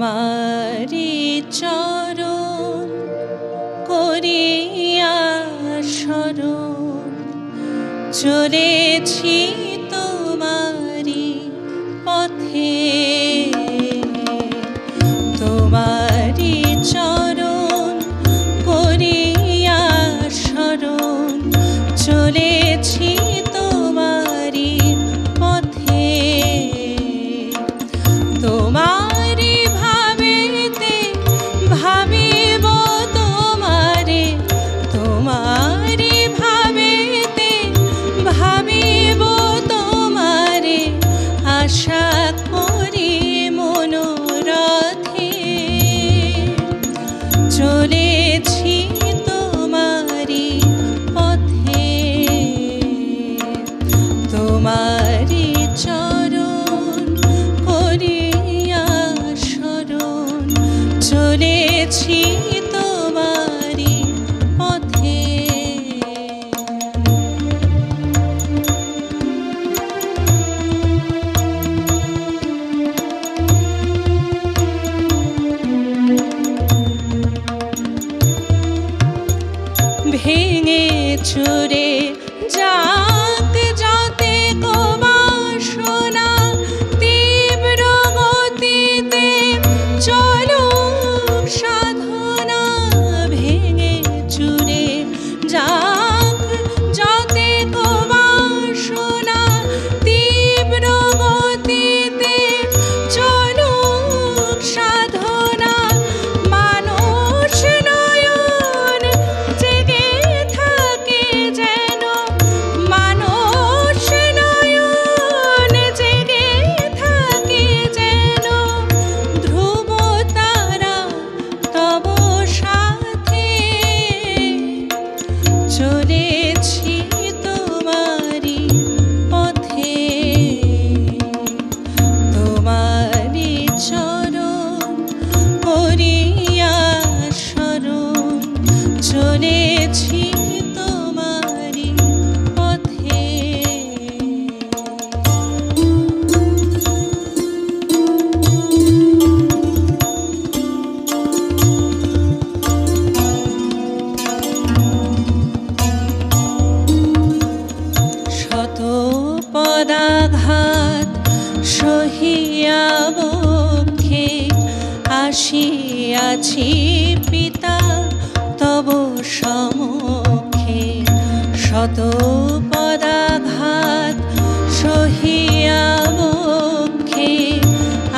তোমারি চরণ করিয়া শরণ চলেছি তোমারি পথে তোমারি চরণ করিয়া শরণ চলেছি তোমারি পথে তোমারি ভাবেতে ভাবিব তোমারে তোমারি ভাবেতে ভাবিব তোমারে আশা করি মনোরথে চলেছি তোমারি পথে তোমারি চরণ করিয়া শরণ চলেছি তোমারি পথে ভেঙে চুরে যাক যতে বাসনা তীব্র গতিতে চলো সাধনা ভেঙে চুরে যাক যতে বাসনা তীব্র গতিতে চলো সাধনা মানুষ নয়ন জেগে থাকে যেন মানুষ নয়ন জেগে থাকে যেন ধ্রুব তারা তব সাথে চলেছি তোমারি পথে তোমারি চরণ করিয়া শরণ চলেছি তোমারি পথে শত পদাঘাত সহিয়া বক্ষে আসিয়াছি পিতা তব সমক্ষে শত পদাঘাত সহিয়া বক্ষে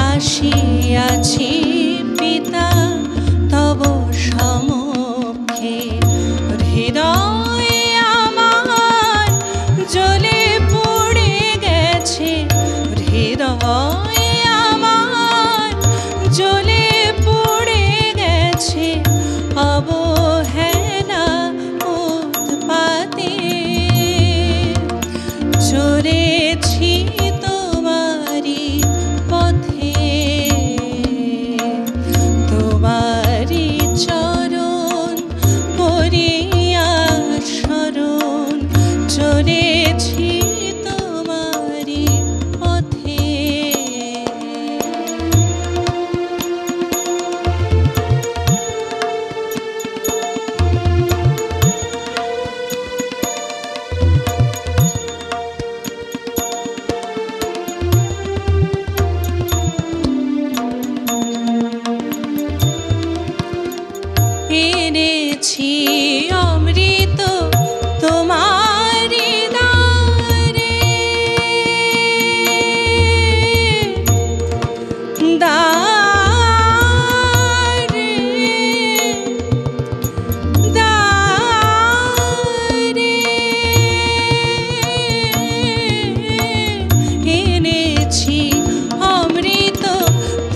আসিয়াছি পিতা তব সমক্ষে হৃদয় আমার জ্বলে পড়ে গেছে হৃদয় আমার জ্বলে পড়ে গেছে অবহেলা উৎপাতে চলেছি তোমারি পথে তোমারি চরণ করিয়া শরণ চলেছি তোমারি পথে এনেছি অমৃত তোমারি দ্বারে দ্বারে দ্বারে এনেছি অমৃত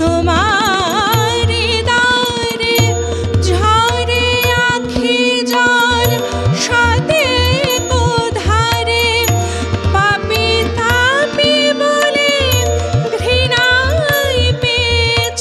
তোমারি দ্বারে ঝরে আখি জল সাথে কোধারে পাপি তাপি বলে ঘৃণায় পেয়েছি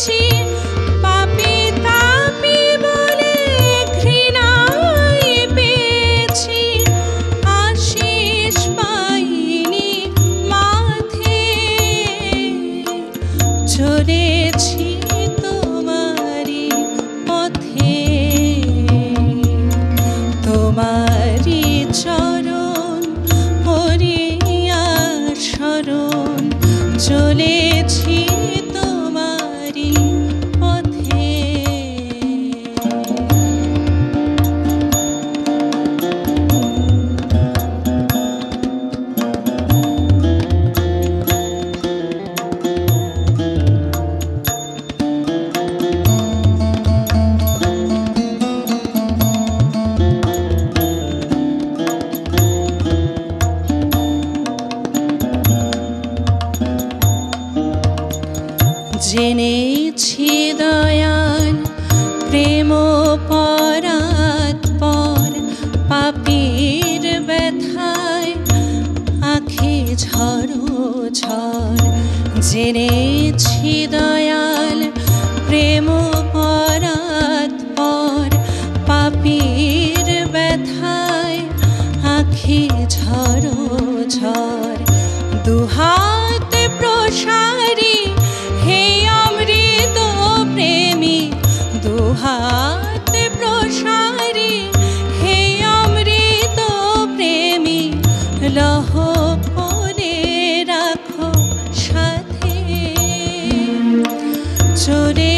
জেনেছি দয়াল প্রেম পরাৎপর পাপীর ব্যথায় আঁখি ঝরো ঝড়। জেনেছি দয়াল প্রেম পরাৎপর পাপীর ব্যথায় আঁখি ঝরো ঝড়। দুহাত প্রসারী হে অমৃত প্রেমী, দুহাত প্রসারী হে অমৃত প্রেমী, লহ পরে রাখো সাথে। চোরে